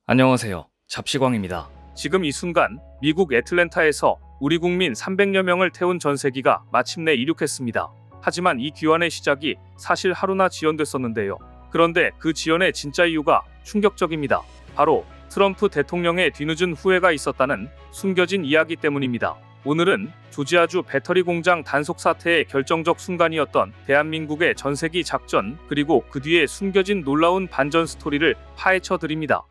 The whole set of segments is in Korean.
안녕하세요. 잡시광입니다. 지금 이 순간 미국 애틀랜타에서 우리 국민 300여 명을 태운 전세기가 마침내 이륙했습니다. 하지만 이 귀환의 시작이 사실 하루나 지연됐었는데요. 그런데 그 지연의 진짜 이유가 충격적입니다. 바로 트럼프 대통령의 뒤늦은 후회가 있었다는 숨겨진 이야기 때문입니다. 오늘은 조지아주 배터리 공장 단속 사태의 결정적 순간이었던 대한민국의 전세기 작전, 그리고 그 뒤에 숨겨진 놀라운 반전 스토리를 파헤쳐 드립니다.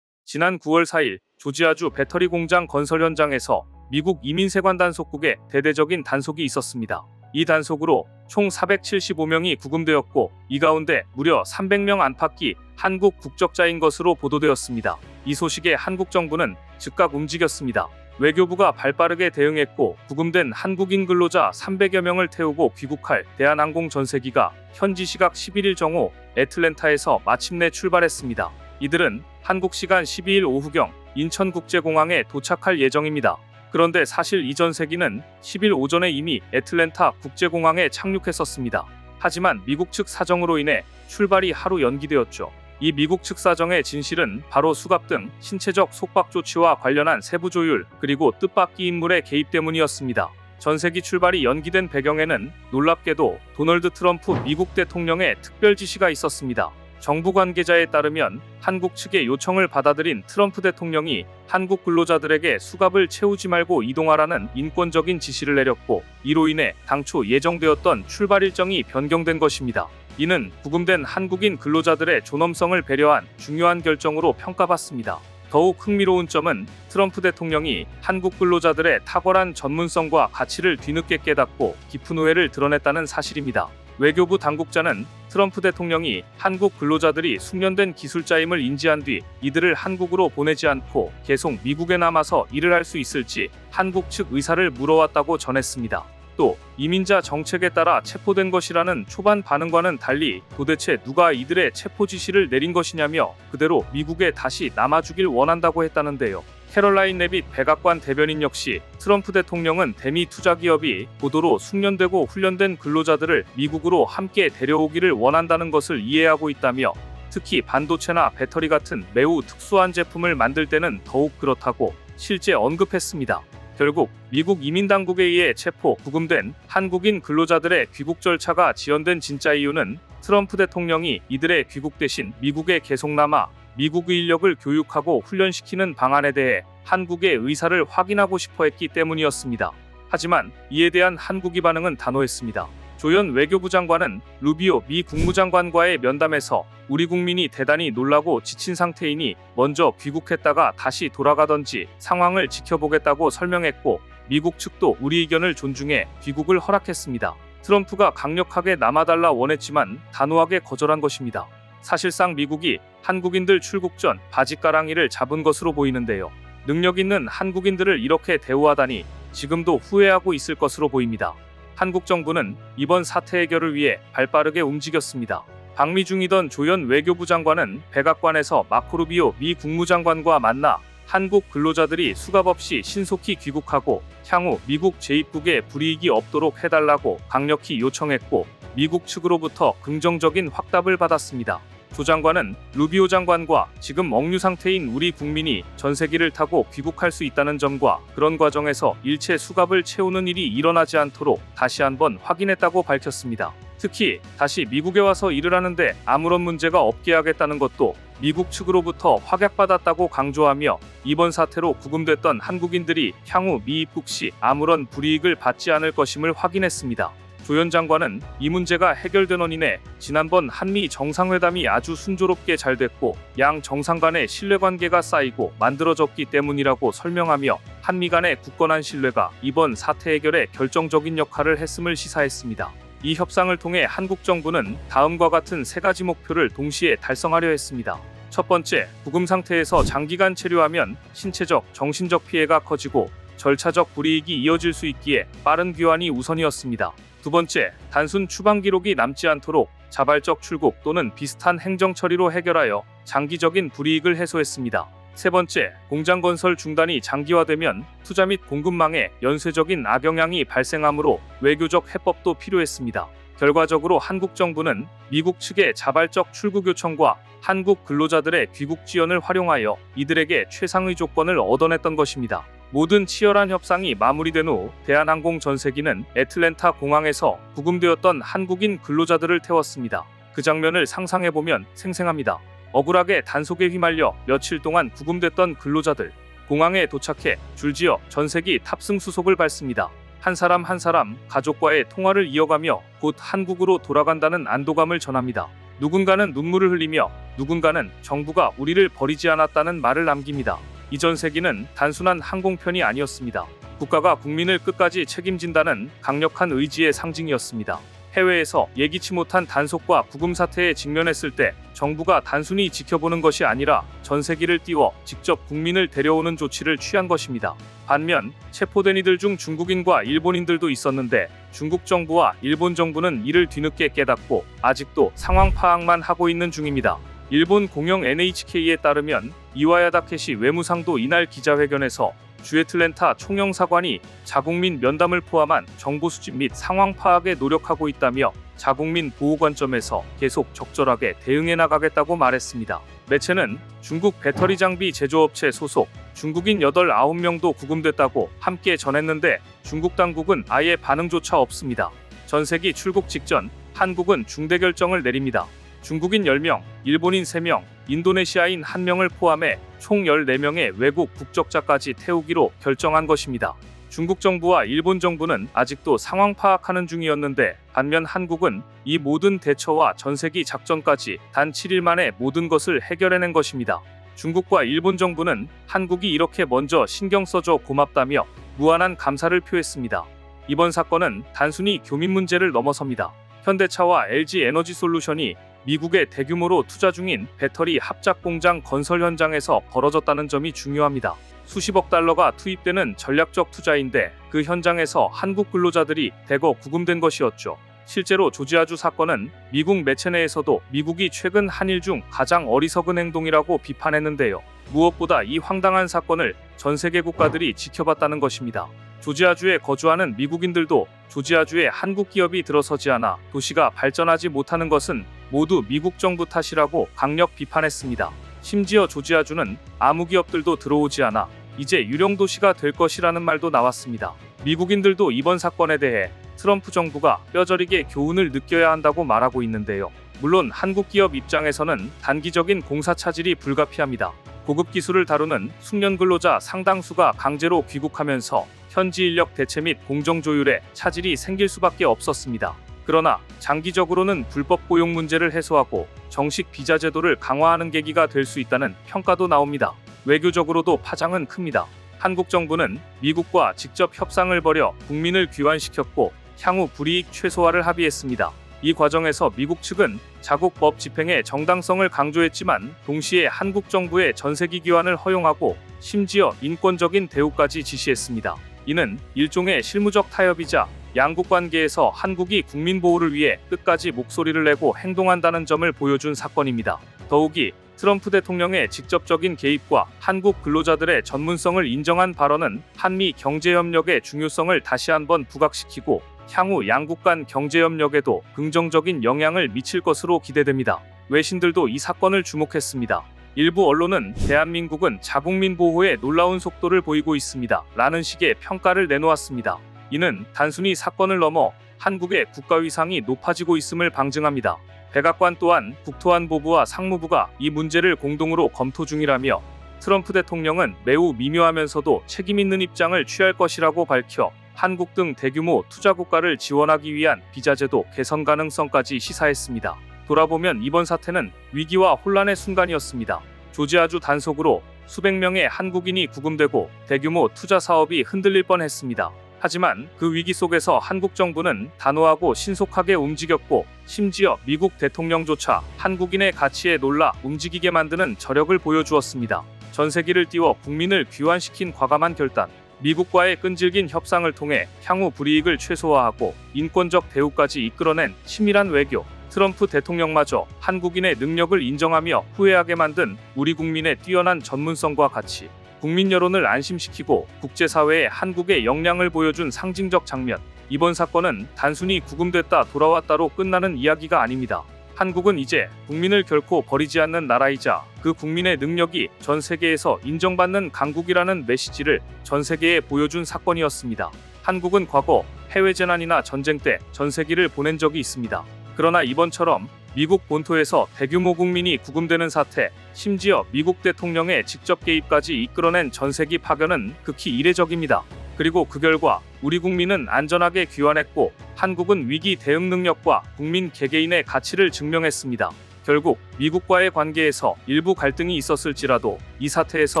지난 9월 4일 조지아주 배터리 공장 건설 현장에서 미국 이민세관 단속국에 대대적인 단속이 있었습니다. 이 단속으로 총 475명이 구금되었고 이 가운데 무려 300명 안팎이 한국 국적자인 것으로 보도되었습니다. 이 소식에 한국 정부는 즉각 움직였습니다. 외교부가 발빠르게 대응했고 구금된 한국인 근로자 300여 명을 태우고 귀국할 대한항공 전세기가 현지 시각 11일 정오 애틀랜타에서 마침내 출발했습니다. 이들은 한국 시간 12일 오후경 인천국제공항에 도착할 예정입니다. 그런데 사실 이 전세기는 10일 오전에 이미 애틀랜타 국제공항에 착륙했었습니다. 하지만 미국 측 사정으로 인해 출발이 하루 연기되었죠. 이 미국 측 사정의 진실은 바로 수갑 등 신체적 속박 조치와 관련한 세부 조율, 그리고 뜻밖의 인물의 개입 때문이었습니다. 전세기 출발이 연기된 배경에는 놀랍게도 도널드 트럼프 미국 대통령의 특별 지시가 있었습니다. 정부 관계자에 따르면 한국 측의 요청을 받아들인 트럼프 대통령이 한국 근로자들에게 수갑을 채우지 말고 이동하라는 인권적인 지시를 내렸고, 이로 인해 당초 예정되었던 출발 일정이 변경된 것입니다. 이는 구금된 한국인 근로자들의 존엄성을 배려한 중요한 결정으로 평가받습니다. 더욱 흥미로운 점은 트럼프 대통령이 한국 근로자들의 탁월한 전문성과 가치를 뒤늦게 깨닫고 깊은 후회를 드러냈다는 사실입니다. 외교부 당국자는 트럼프 대통령이 한국 근로자들이 숙련된 기술자임을 인지한 뒤 이들을 한국으로 보내지 않고 계속 미국에 남아서 일을 할 수 있을지 한국 측 의사를 물어왔다고 전했습니다. 또 이민자 정책에 따라 체포된 것이라는 초반 반응과는 달리 도대체 누가 이들의 체포 지시를 내린 것이냐며 그대로 미국에 다시 남아주길 원한다고 했다는데요. 캐롤라인 레빗 백악관 대변인 역시 트럼프 대통령은 대미 투자기업이 고도로 숙련되고 훈련된 근로자들을 미국으로 함께 데려오기를 원한다는 것을 이해하고 있다며, 특히 반도체나 배터리 같은 매우 특수한 제품을 만들 때는 더욱 그렇다고 실제 언급했습니다. 결국 미국 이민당국에 의해 체포, 구금된 한국인 근로자들의 귀국 절차가 지연된 진짜 이유는 트럼프 대통령이 이들의 귀국 대신 미국에 계속 남아 미국의 인력을 교육하고 훈련시키는 방안에 대해 한국의 의사를 확인하고 싶어 했기 때문이었습니다. 하지만 이에 대한 한국의 반응은 단호했습니다. 조현 외교부 장관은 루비오 미 국무장관과의 면담에서 우리 국민이 대단히 놀라고 지친 상태이니 먼저 귀국했다가 다시 돌아가던지 상황을 지켜보겠다고 설명했고, 미국 측도 우리 의견을 존중해 귀국을 허락했습니다. 트럼프가 강력하게 남아달라 원했지만 단호하게 거절한 것입니다. 사실상 미국이 한국인들 출국 전 바짓가랑이를 잡은 것으로 보이는데요. 능력 있는 한국인들을 이렇게 대우하다니 지금도 후회하고 있을 것으로 보입니다. 한국 정부는 이번 사태 해결을 위해 발빠르게 움직였습니다. 방미 중이던 조현 외교부 장관은 백악관에서 마코 루비오 미 국무장관과 만나 한국 근로자들이 수갑 없이 신속히 귀국하고 향후 미국 재입국에 불이익이 없도록 해달라고 강력히 요청했고, 미국 측으로부터 긍정적인 확답을 받았습니다. 조 장관은 루비오 장관과 지금 억류 상태인 우리 국민이 전세기를 타고 귀국할 수 있다는 점과 그런 과정에서 일체 수갑을 채우는 일이 일어나지 않도록 다시 한번 확인했다고 밝혔습니다. 특히 다시 미국에 와서 일을 하는데 아무런 문제가 없게 하겠다는 것도 미국 측으로부터 확약받았다고 강조하며, 이번 사태로 구금됐던 한국인들이 향후 미입국 시 아무런 불이익을 받지 않을 것임을 확인했습니다. 조현 장관은 이 문제가 해결된 원인에 지난번 한미 정상회담이 아주 순조롭게 잘 됐고 양 정상 간의 신뢰관계가 쌓이고 만들어졌기 때문이라고 설명하며, 한미 간의 굳건한 신뢰가 이번 사태 해결에 결정적인 역할을 했음을 시사했습니다. 이 협상을 통해 한국 정부는 다음과 같은 세 가지 목표를 동시에 달성하려 했습니다. 첫 번째, 구금 상태에서 장기간 체류하면 신체적, 정신적 피해가 커지고 절차적 불이익이 이어질 수 있기에 빠른 귀환이 우선이었습니다. 두 번째, 단순 추방 기록이 남지 않도록 자발적 출국 또는 비슷한 행정 처리로 해결하여 장기적인 불이익을 해소했습니다. 세 번째, 공장 건설 중단이 장기화되면 투자 및 공급망에 연쇄적인 악영향이 발생하므로 외교적 해법도 필요했습니다. 결과적으로 한국 정부는 미국 측의 자발적 출국 요청과 한국 근로자들의 귀국 지연을 활용하여 이들에게 최상의 조건을 얻어냈던 것입니다. 모든 치열한 협상이 마무리된 후 대한항공 전세기는 애틀랜타 공항에서 구금되었던 한국인 근로자들을 태웠습니다. 그 장면을 상상해보면 생생합니다. 억울하게 단속에 휘말려 며칠 동안 구금됐던 근로자들. 공항에 도착해 줄지어 전세기 탑승 수속을 밟습니다. 한 사람 한 사람 가족과의 통화를 이어가며 곧 한국으로 돌아간다는 안도감을 전합니다. 누군가는 눈물을 흘리며 누군가는 정부가 우리를 버리지 않았다는 말을 남깁니다. 이 전세기는 단순한 항공편이 아니었습니다. 국가가 국민을 끝까지 책임진다는 강력한 의지의 상징이었습니다. 해외에서 예기치 못한 단속과 구금 사태에 직면했을 때 정부가 단순히 지켜보는 것이 아니라 전세기를 띄워 직접 국민을 데려오는 조치를 취한 것입니다. 반면 체포된 이들 중 중국인과 일본인들도 있었는데 중국 정부와 일본 정부는 이를 뒤늦게 깨닫고 아직도 상황 파악만 하고 있는 중입니다. 일본 공영 NHK에 따르면 이와야다 케시 외무상도 이날 기자회견에서 주 애틀랜타 총영사관이 자국민 면담을 포함한 정보 수집 및 상황 파악에 노력하고 있다며 자국민 보호 관점에서 계속 적절하게 대응해 나가겠다고 말했습니다. 매체는 중국 배터리 장비 제조업체 소속 중국인 8, 9명도 구금됐다고 함께 전했는데 중국 당국은 아예 반응조차 없습니다. 전세기 출국 직전 한국은 중대 결정을 내립니다. 중국인 10명, 일본인 3명, 인도네시아인 1명을 포함해 총 14명의 외국 국적자까지 태우기로 결정한 것입니다. 중국 정부와 일본 정부는 아직도 상황 파악하는 중이었는데 반면 한국은 이 모든 대처와 전세기 작전까지 단 7일 만에 모든 것을 해결해낸 것입니다. 중국과 일본 정부는 한국이 이렇게 먼저 신경 써줘 고맙다며 무한한 감사를 표했습니다. 이번 사건은 단순히 교민 문제를 넘어섭니다. 현대차와 LG에너지솔루션이 미국의 대규모로 투자 중인 배터리 합작 공장 건설 현장에서 벌어졌다는 점이 중요합니다. 수십억 달러가 투입되는 전략적 투자인데 그 현장에서 한국 근로자들이 대거 구금된 것이었죠. 실제로 조지아주 사건은 미국 매체 내에서도 미국이 최근 한일 중 가장 어리석은 행동이라고 비판했는데요. 무엇보다 이 황당한 사건을 전 세계 국가들이 지켜봤다는 것입니다. 조지아주에 거주하는 미국인들도 조지아주에 한국 기업이 들어서지 않아 도시가 발전하지 못하는 것은 모두 미국 정부 탓이라고 강력 비판했습니다. 심지어 조지아주는 아무 기업들도 들어오지 않아 이제 유령 도시가 될 것이라는 말도 나왔습니다. 미국인들도 이번 사건에 대해 트럼프 정부가 뼈저리게 교훈을 느껴야 한다고 말하고 있는데요. 물론 한국 기업 입장에서는 단기적인 공사 차질이 불가피합니다. 고급 기술을 다루는 숙련 근로자 상당수가 강제로 귀국하면서 현지 인력 대체 및 공정 조율에 차질이 생길 수밖에 없었습니다. 그러나 장기적으로는 불법 고용 문제를 해소하고 정식 비자 제도를 강화하는 계기가 될 수 있다는 평가도 나옵니다. 외교적으로도 파장은 큽니다. 한국 정부는 미국과 직접 협상을 벌여 국민을 귀환시켰고 향후 불이익 최소화를 합의했습니다. 이 과정에서 미국 측은 자국 법 집행의 정당성을 강조했지만 동시에 한국 정부의 전세기 귀환을 허용하고 심지어 인권적인 대우까지 지시했습니다. 이는 일종의 실무적 타협이자 양국 관계에서 한국이 국민 보호를 위해 끝까지 목소리를 내고 행동한다는 점을 보여준 사건입니다. 더욱이 트럼프 대통령의 직접적인 개입과 한국 근로자들의 전문성을 인정한 발언은 한미 경제협력의 중요성을 다시 한번 부각시키고 향후 양국 간 경제협력에도 긍정적인 영향을 미칠 것으로 기대됩니다. 외신들도 이 사건을 주목했습니다. 일부 언론은 대한민국은 자국민 보호에 놀라운 속도를 보이고 있습니다. 라는 식의 평가를 내놓았습니다. 이는 단순히 사건을 넘어 한국의 국가위상이 높아지고 있음을 방증합니다. 백악관 또한 국토안보부와 상무부가 이 문제를 공동으로 검토 중이라며 트럼프 대통령은 매우 미묘하면서도 책임있는 입장을 취할 것이라고 밝혀 한국 등 대규모 투자 국가를 지원하기 위한 비자제도 개선 가능성까지 시사했습니다. 돌아보면 이번 사태는 위기와 혼란의 순간이었습니다. 조지아주 단속으로 수백 명의 한국인이 구금되고 대규모 투자 사업이 흔들릴 뻔했습니다. 하지만 그 위기 속에서 한국 정부는 단호하고 신속하게 움직였고 심지어 미국 대통령조차 한국인의 가치에 놀라 움직이게 만드는 저력을 보여주었습니다. 전세기를 띄워 국민을 귀환시킨 과감한 결단, 미국과의 끈질긴 협상을 통해 향후 불이익을 최소화하고 인권적 대우까지 이끌어낸 치밀한 외교, 트럼프 대통령마저 한국인의 능력을 인정하며 후회하게 만든 우리 국민의 뛰어난 전문성과 가치, 국민 여론을 안심시키고 국제사회에 한국의 역량을 보여준 상징적 장면, 이번 사건은 단순히 구금됐다 돌아왔다로 끝나는 이야기가 아닙니다. 한국은 이제 국민을 결코 버리지 않는 나라이자 그 국민의 능력이 전 세계에서 인정받는 강국이라는 메시지를 전 세계에 보여준 사건이었습니다. 한국은 과거 해외 재난이나 전쟁 때 전세기를 보낸 적이 있습니다. 그러나 이번처럼 미국 본토에서 대규모 국민이 구금되는 사태, 심지어 미국 대통령의 직접 개입까지 이끌어낸 전세기 파견은 극히 이례적입니다. 그리고 그 결과 우리 국민은 안전하게 귀환했고 한국은 위기 대응 능력과 국민 개개인의 가치를 증명했습니다. 결국 미국과의 관계에서 일부 갈등이 있었을지라도 이 사태에서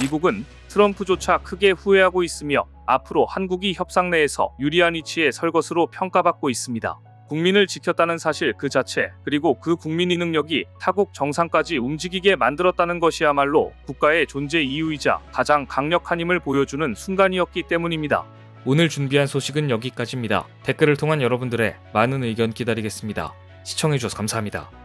미국은 트럼프조차 크게 후회하고 있으며 앞으로 한국이 협상 내에서 유리한 위치에 설 것으로 평가받고 있습니다. 국민을 지켰다는 사실 그 자체, 그리고 그 국민의 능력이 타국 정상까지 움직이게 만들었다는 것이야말로 국가의 존재 이유이자 가장 강력한 힘을 보여주는 순간이었기 때문입니다. 오늘 준비한 소식은 여기까지입니다. 댓글을 통한 여러분들의 많은 의견 기다리겠습니다. 시청해주셔서 감사합니다.